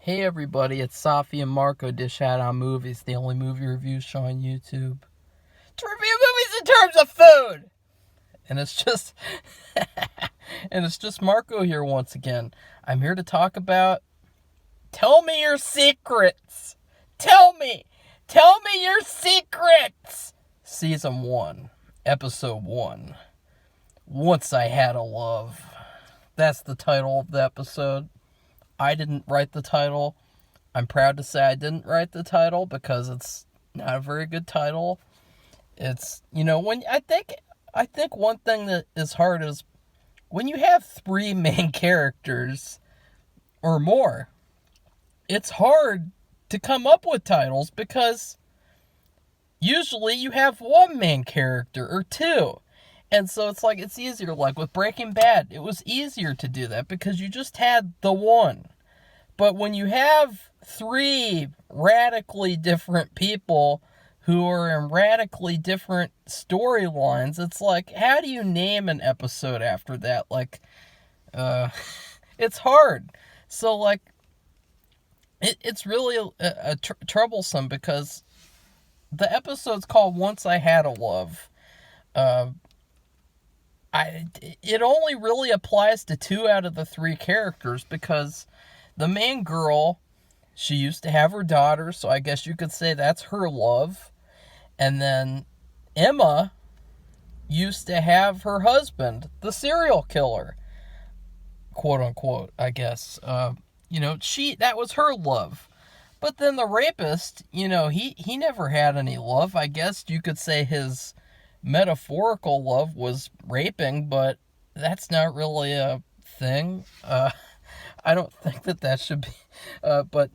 Hey everybody, it's Safi and Marco Dish Out on Movies, the only movie review show on YouTube to review movies in terms of food. And it's just Marco here once again. I'm here to talk about Tell Me Your Secrets. Tell me your secrets. Season 1, Episode 1. Once I Had a Love. That's the title of the episode. I didn't write the title. I'm proud to say I didn't write the title because it's not a very good title. It's, when I think one thing that is hard is when you have 3 main characters or more, it's hard to come up with titles because usually you have 1 main character or 2. And so it's easier. Like with Breaking Bad, it was easier to do that because you just had the one. But when you have 3 radically different people who are in radically different storylines, it's like, how do you name an episode after that? It's hard. So, it's really troublesome because the episode's called Once I Had a Love. It only really applies to 2 out of the 3 characters because the main girl, she used to have her daughter, so I guess you could say that's her love. And then Emma used to have her husband, the serial killer, quote unquote, I guess. That was her love. But then the rapist, he never had any love. I guess you could say his metaphorical love was raping, but that's not really a thing. I don't think that should be, but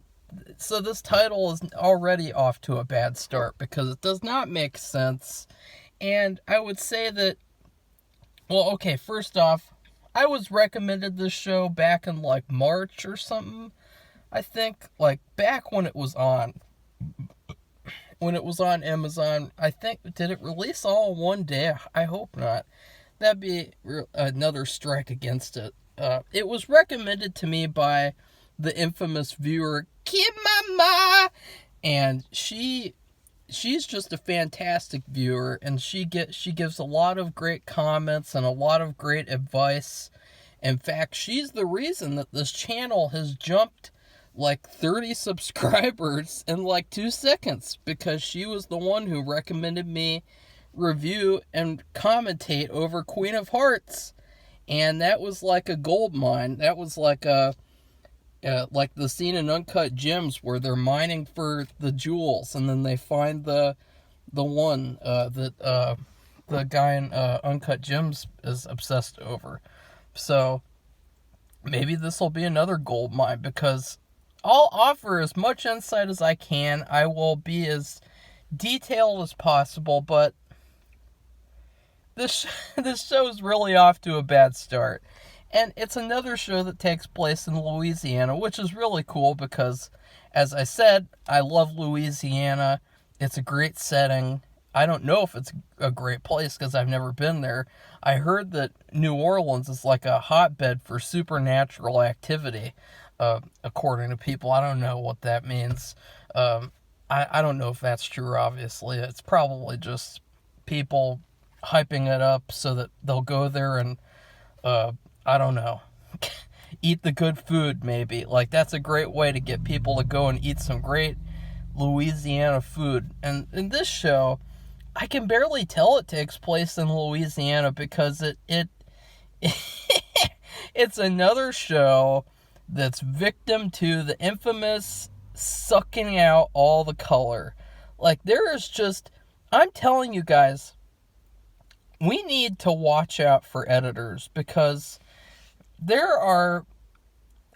so this title is already off to a bad start because it does not make sense. And I would say that, well, okay, first off, I was recommended this show back in March or something. I think back when it was on Amazon. I think, did it release all in one day? I hope not. That'd be another strike against it. It was recommended to me by the infamous viewer Kim Mama, and she's just a fantastic viewer, and she gives a lot of great comments and a lot of great advice. In fact, she's the reason that this channel has jumped 30 subscribers in 2 seconds, because she was the one who recommended me review and commentate over Queen of Hearts. And that was like a gold mine. That was like the scene in Uncut Gems where they're mining for the jewels, and then they find the one that the guy in Uncut Gems is obsessed over. So maybe this will be another gold mine, because I'll offer as much insight as I can. I will be as detailed as possible, but this show is really off to a bad start. And it's another show that takes place in Louisiana, which is really cool because, as I said, I love Louisiana. It's a great setting. I don't know if it's a great place because I've never been there. I heard that New Orleans is like a hotbed for supernatural activity, according to people. I don't know what that means. I don't know if that's true, obviously. It's probably just people hyping it up so that they'll go there and, I don't know, eat the good food, maybe. That's a great way to get people to go and eat some great Louisiana food. And in this show, I can barely tell it takes place in Louisiana because it's another show that's victim to the infamous sucking out all the color. I'm telling you guys, we need to watch out for editors, because there are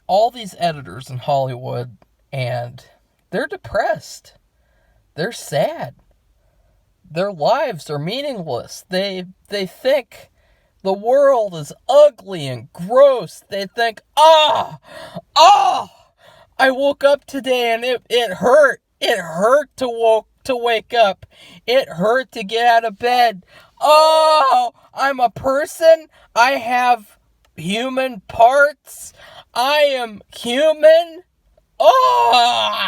all these editors in Hollywood and they're depressed. They're sad. Their lives are meaningless. They think the world is ugly and gross. They think, I woke up today and it hurt. It hurt to wake up. It hurt to get out of bed. Oh, I'm a person. I have human parts. I am human. oh,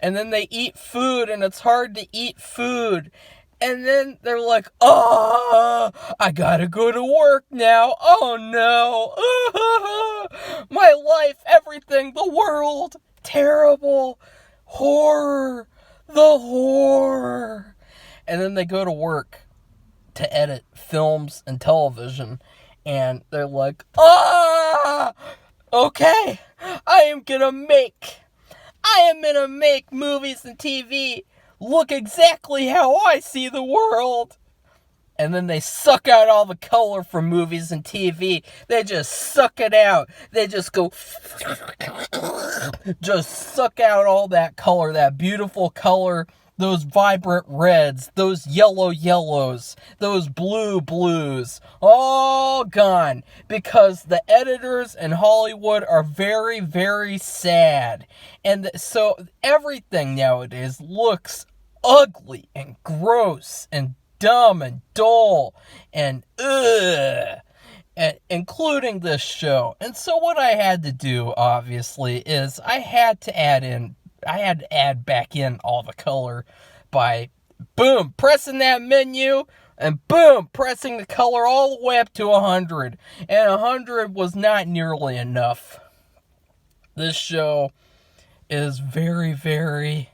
and then they eat food and it's hard to eat food. And then they're like, oh, I gotta go to work now. Oh no. My life, everything, the world, terrible, horror, the horror. And then they go to work to edit films and television. And they're like, okay, I am gonna make movies and TV look exactly how I see the world. And then they suck out all the color from movies and TV. They just suck it out. They just go, just suck out all that color, that beautiful color, those vibrant reds, those yellows, those blues, all gone. Because the editors in Hollywood are very, very sad. And so everything nowadays looks ugly and gross and dumb and dull and ugh, and including this show. And so what I had to do, obviously, is I had to add back in all the color by, boom, pressing that menu, and boom, pressing the color all the way up to 100. And 100 was not nearly enough. This show is very, very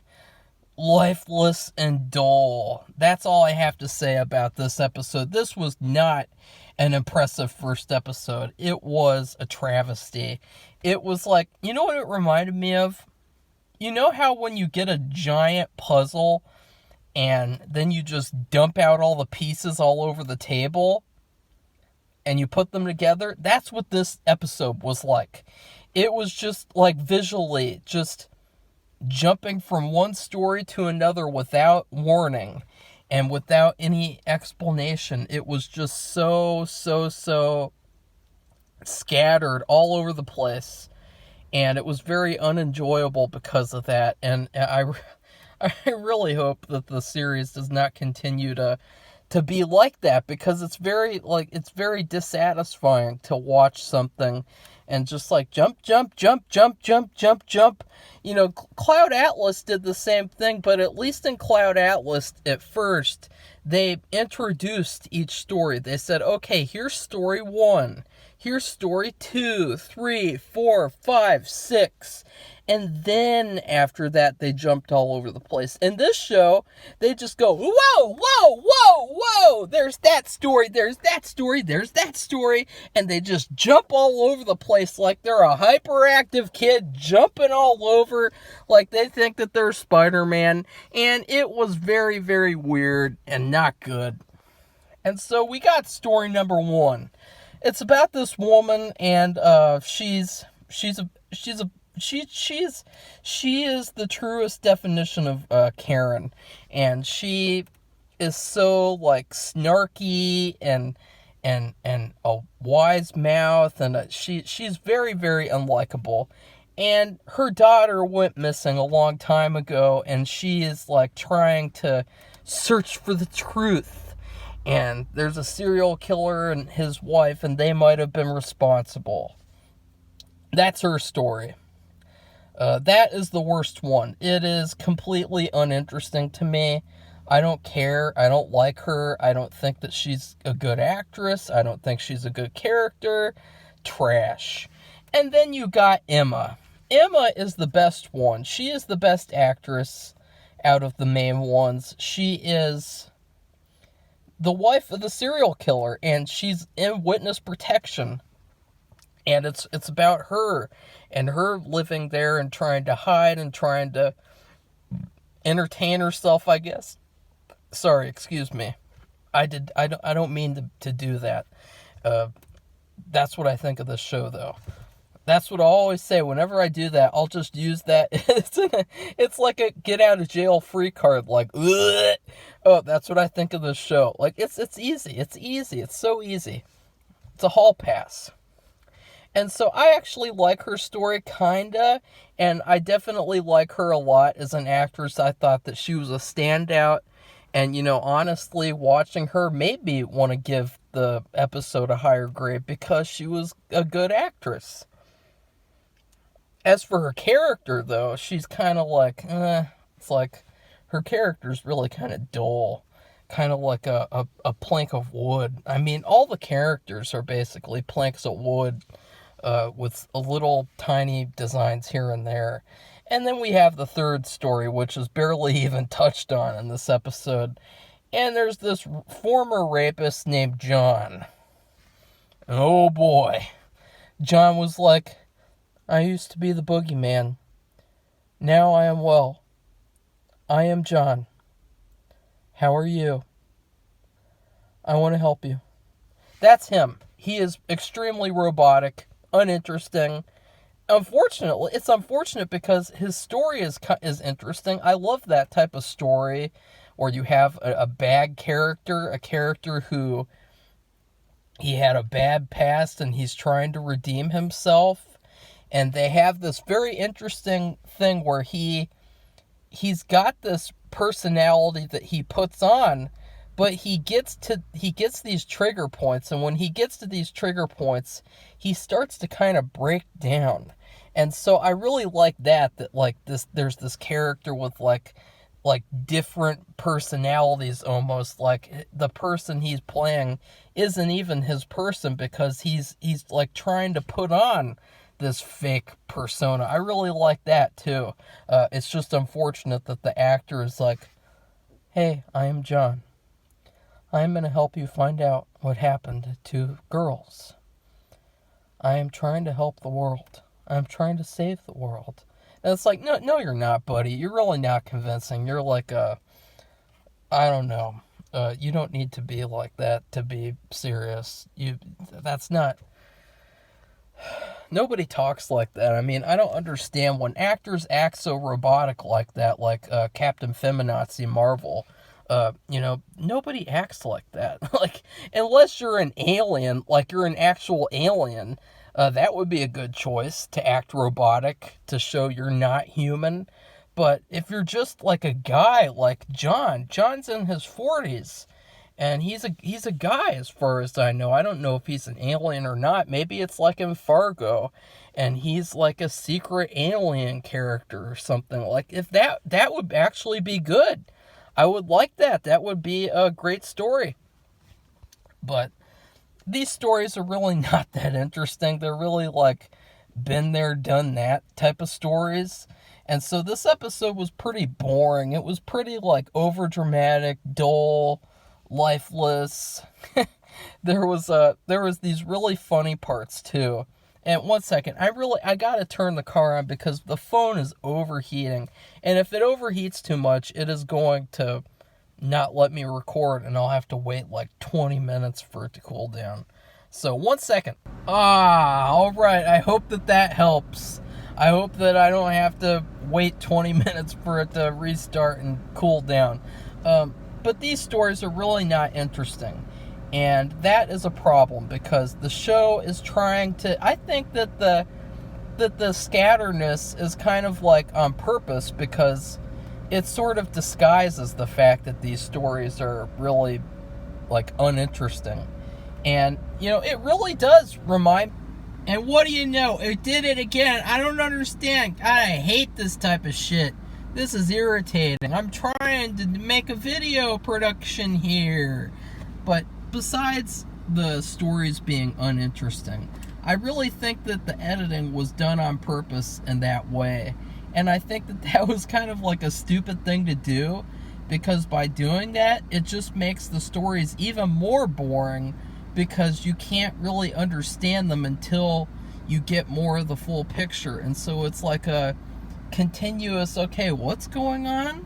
lifeless and dull. That's all I have to say about this episode. This was not an impressive first episode. It was a travesty. It was like, you know what it reminded me of? You know how when you get a giant puzzle and then you just dump out all the pieces all over the table and you put them together? That's what this episode was like. It was just like visually just jumping from one story to another without warning and without any explanation. It was just so scattered all over the place, and it was very unenjoyable because of that. And I really hope that the series does not continue to be like that, because it's very dissatisfying to watch something and just like jump. You know, Cloud Atlas did the same thing, but at least in Cloud Atlas, at first, they introduced each story. They said, okay, here's story 1, here's story 2, 3, 4, 5, 6. And then after that, they jumped all over the place. In this show, they just go, whoa, there's that story, there's that story, there's that story. And they just jump all over the place like they're a hyperactive kid jumping all over like they think that they're Spider-Man. And it was very, very weird and not good. And so we got story number 1. It's about this woman, and she is the truest definition of Karen, and she is so like snarky and a wise mouth, and she's very, very unlikable. And her daughter went missing a long time ago, and she is like trying to search for the truth. And there's a serial killer and his wife, and they might have been responsible. That's her story. That is the worst one. It is completely uninteresting to me. I don't care. I don't like her. I don't think that she's a good actress. I don't think she's a good character. Trash. And then you got Emma. Emma is the best one. She is the best actress out of the main ones. She is the wife of the serial killer, and she's in witness protection. And it's about her and her living there and trying to hide and trying to entertain herself, I guess. Sorry, excuse me. I don't mean to do that. That's what I think of this show, though. That's what I always say. Whenever I do that, I'll just use that. It's like a get out of jail free card. Like, ugh. Oh, that's what I think of this show. Like, it's easy. It's easy. It's so easy. It's a hall pass. And so I actually like her story, kinda, and I definitely like her a lot as an actress. I thought that she was a standout, and, you know, honestly, watching her made me want to give the episode a higher grade because she was a good actress. As for her character, though, she's kind of like, it's like her character's really kind of dull. Kind of like a plank of wood. I mean, all the characters are basically planks of wood with a little tiny designs here and there. And then we have the third story, which is barely even touched on in this episode. And there's this former rapist named John. And oh boy, John was like, I used to be the boogeyman. Now I am well. I am John. How are you? I want to help you. That's him. He is extremely robotic, uninteresting. Unfortunately, it's unfortunate because his story is interesting. I love that type of story where you have a bad character, a character who he had a bad past and he's trying to redeem himself. And they have this very interesting thing where he's got this personality that he puts on, but he gets these trigger points, and when he gets to these trigger points, he starts to kind of break down. And so I really like that like there's this character with like different personalities, almost like the person he's playing isn't even his person because he's like trying to put on this fake persona. I really like that too. It's just unfortunate that the actor is like, hey, I am John. I'm going to help you find out what happened to girls. I am trying to help the world. I'm trying to save the world. And it's like, no, you're not, buddy. You're really not convincing. You're like I don't know. You don't need to be like that to be serious. That's not... Nobody talks like that. I mean, I don't understand when actors act so robotic like that, like Captain Feminazi Marvel. Nobody acts like that. Like, unless you're an alien, like you're an actual alien, that would be a good choice to act robotic to show you're not human. But if you're just like a guy like John's in his 40s. And he's a guy as far as I know. I don't know if he's an alien or not. Maybe it's like in Fargo, and he's like a secret alien character or something. Like, if that would actually be good. I would like that. That would be a great story. But these stories are really not that interesting. They're really like been there, done that type of stories. And so this episode was pretty boring. It was pretty like overdramatic, dull, lifeless. There was these really funny parts too. And one second, I gotta turn the car on because the phone is overheating. And if it overheats too much, it is going to not let me record, and I'll have to wait like 20 minutes for it to cool down. So 1 second. Alright, I hope that helps. I hope that I don't have to wait 20 minutes for it to restart and cool down. But these stories are really not interesting. And that is a problem because the show is trying to... I think that the scatterness is kind of like on purpose because it sort of disguises the fact that these stories are really like uninteresting. And, it really does remind... And what do you know? It did it again. I don't understand. God, I hate this type of shit. This is irritating. I'm trying to make a video production here. But besides the stories being uninteresting, I really think that the editing was done on purpose in that way. And I think that was kind of like a stupid thing to do, because by doing that, it just makes the stories even more boring, because you can't really understand them until you get more of the full picture. And so it's like a continuous, okay, what's going on?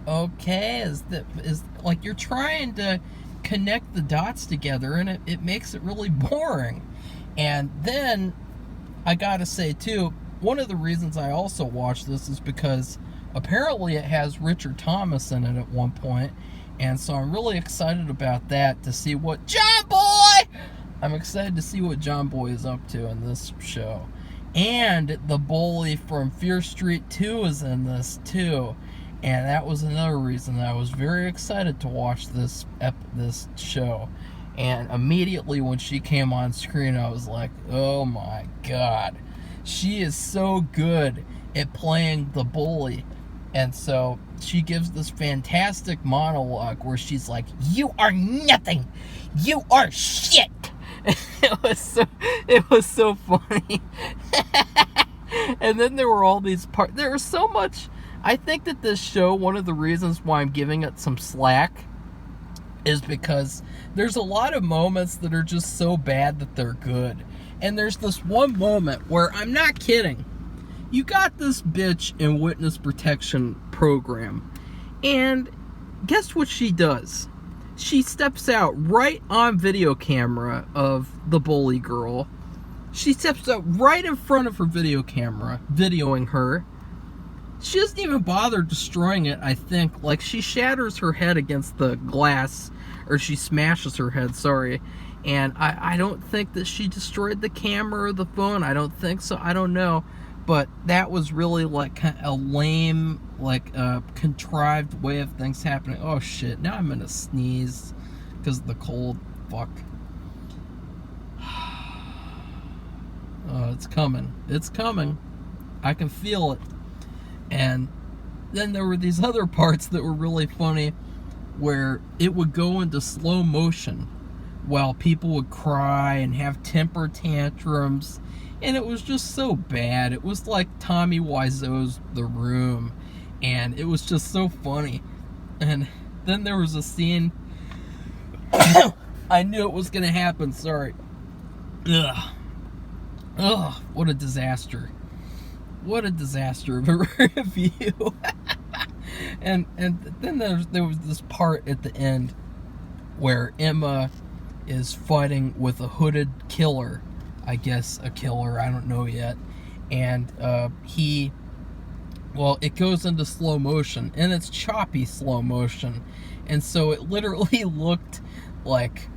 Okay, is like you're trying to connect the dots together, and it makes it really boring. And then I gotta say too, one of the reasons I also watched this is because apparently it has Richard Thomas in it at one point, and so I'm really excited about that, to see what John Boy! I'm excited to see what John Boy is up to in this show. And the bully from Fear Street 2 is in this too. And that was another reason that I was very excited to watch this show. And immediately when she came on screen, I was like, oh my god. she is so good at playing the bully. And so she gives this fantastic monologue where she's like, "You are nothing. You are shit." It was so funny. And then there were all these parts. There was so much. I think that this show, one of the reasons why I'm giving it some slack is because there's a lot of moments that are just so bad that they're good. And there's this one moment where, I'm not kidding, you got this bitch in witness protection program, and guess what she does? She steps out right on video camera of the bully girl. She steps out right in front of her video camera, videoing her. She doesn't even bother destroying it, I think. Like, she shatters her head against the glass, or she smashes her head, sorry. And I don't think that she destroyed the camera or the phone. I don't think so. I don't know. But that was really like a lame, like contrived way of things happening. Oh shit, now I'm gonna sneeze because of the cold. Fuck. Oh, it's coming. It's coming. I can feel it. And then there were these other parts that were really funny where it would go into slow motion while people would cry and have temper tantrums, and it was just so bad. It was like Tommy Wiseau's The Room, and it was just so funny. And then there was a scene I knew it was gonna happen, sorry. Ugh, what a disaster. What a disaster of a review. and then there was this part at the end where Emma is fighting with a hooded killer. I guess a killer, I don't know yet. And it goes into slow motion, and it's choppy slow motion. And so it literally looked like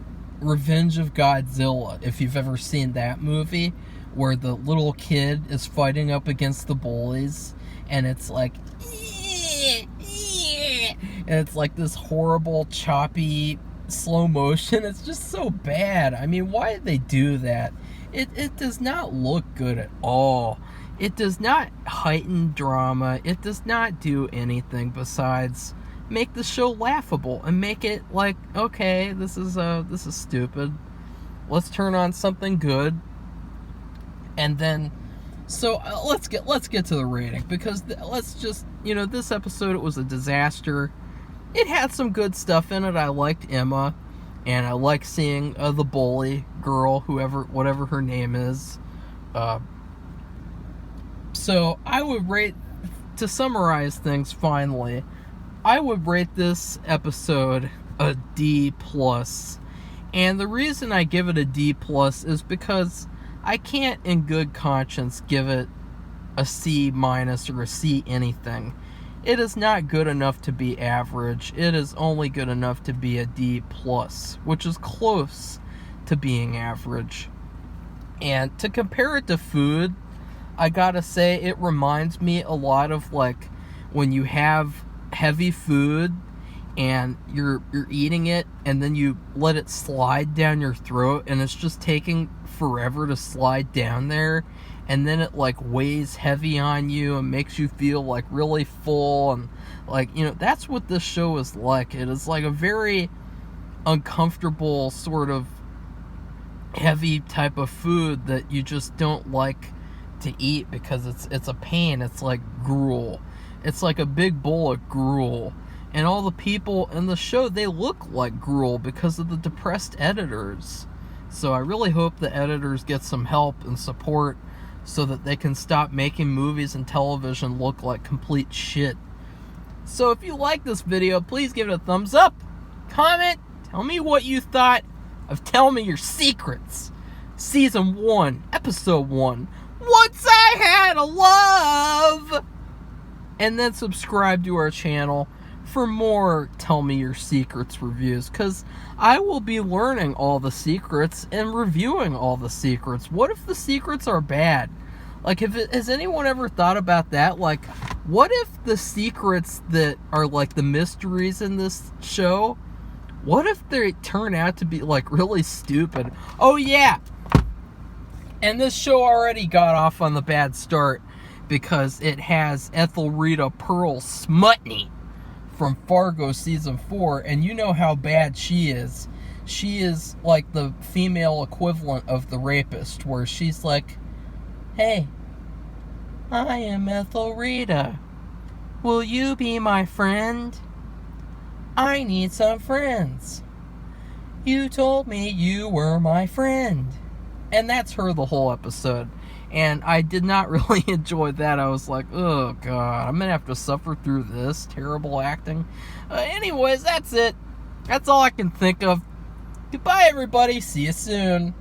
Revenge of Godzilla, if you've ever seen that movie, where the little kid is fighting up against the bullies, and it's like, and it's like this horrible, choppy slow motion. It's just so bad. I mean, why did they do that? It does not look good at all. It does not heighten drama. It does not do anything besides make the show laughable and make it like, okay, this is stupid. Let's turn on something good. And then, so let's get to the rating, because let's just, this episode, it was a disaster. It had some good stuff in it. I liked Emma, and I like seeing the bully girl, whatever her name is. So I would rate, to summarize things finally, I would rate this episode a D+. And the reason I give it a D+ is because I can't in good conscience give it a C- or a C anything. It is not good enough to be average. It is only good enough to be a D+, which is close to being average. And to compare it to food, I gotta say, it reminds me a lot of like when you have heavy food and you're eating it, and then you let it slide down your throat, and it's just taking forever to slide down there, and then it like weighs heavy on you and makes you feel like really full, and like, that's what this show is like. It is like a very uncomfortable sort of heavy type of food that you just don't like to eat because it's a pain. It's like gruel. It's like a big bowl of gruel. And all the people in the show, they look like gruel because of the depressed editors. So I really hope the editors get some help and support so that they can stop making movies and television look like complete shit. So if you like this video, please give it a thumbs up, comment, tell me what you thought of Tell Me Your Secrets, Season 1, Episode 1, Once I Had a Love! And then subscribe to our channel for more Tell Me Your Secrets reviews, because I will be learning all the secrets and reviewing all the secrets. What if the secrets are bad? Like, has anyone ever thought about that? Like, what if the secrets that are like the mysteries in this show, what if they turn out to be like really stupid? Oh yeah, And this show already got off on the bad start because it has Ethelreda Pearl Smutney from Fargo season 4, and you know how bad she is. She is like the female equivalent of the rapist, where she's like, "Hey, I am Ethelreda. Will you be my friend? I need some friends. You told me you were my friend." And that's her the whole episode. And I did not really enjoy that. I was like, oh god, I'm going to have to suffer through this terrible acting. Anyways, that's it. That's all I can think of. Goodbye, everybody. See you soon.